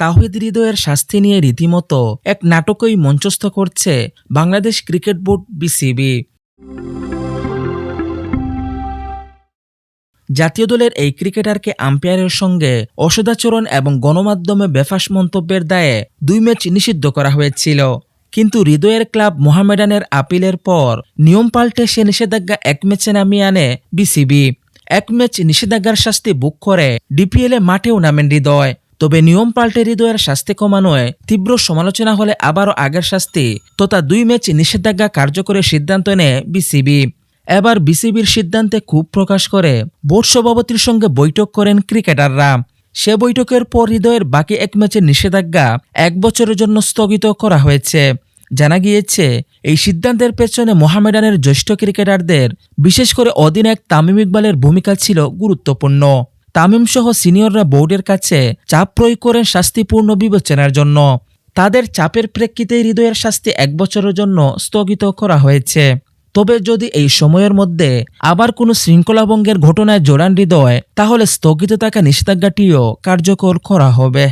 তাওহিদ হৃদয়ের শাস্তি নিয়ে রীতিমতো এক নাটকই মঞ্চস্থ করছে বাংলাদেশ ক্রিকেট বোর্ড বিসিবি। জাতীয় দলের এই ক্রিকেটারকে আম্পায়ারের সঙ্গে অসদাচরণ এবং গণমাধ্যমে বেফাঁস মন্তব্যের দায়ে 2 ম্যাচ নিষিদ্ধ করা হয়েছিল। কিন্তু হৃদয়ের ক্লাব মোহামেডানের আপিলের পর নিয়ম পাল্টে সে নিষেধাজ্ঞা 1 ম্যাচে নামিয়ে আনে বিসিবি। 1 ম্যাচ নিষেধাজ্ঞার শাস্তি বুক করে ডিপিএলে মাঠেও নামেন হৃদয়। তবে নিয়ম পাল্টে হৃদয়ের শাস্তি কমানোয় তীব্র সমালোচনা হলে আবারও আগের শাস্তি তথা 2 ম্যাচ নিষেধাজ্ঞা কার্যকরের সিদ্ধান্ত নেয় বিসিবি। এবার বিসিবির সিদ্ধান্তে ক্ষোভ প্রকাশ করে বোর্ড সভাপতির সঙ্গে বৈঠক করেন ক্রিকেটাররা। সে বৈঠকের পর হৃদয়ের বাকি 1 ম্যাচের নিষেধাজ্ঞা 1 বছরের জন্য স্থগিত করা হয়েছে। জানা গিয়েছে এই সিদ্ধান্তের পেছনে মোহামেডানের জ্যেষ্ঠ ক্রিকেটারদের বিশেষ করে অধিনায়ক তামিম ইকবালের ভূমিকা ছিল গুরুত্বপূর্ণ। তামিম সহ সিনিয়ররা বোর্ডের কাছে চাপ প্রয়োগ করেন শাস্তিপূর্ণ বিবেচনার জন্য। তাদের চাপের প্রেক্ষিতে হৃদয়ের শাস্তি 1 বছরের জন্য স্থগিত করা হয়েছে। তবে যদি এই সময়ের মধ্যে আবার কোনো শৃঙ্খলাভঙ্গের ঘটনায় জড়ান হৃদয়, তাহলে স্থগিত থাকা নিষেধাজ্ঞাটিও কার্যকর করা হবে।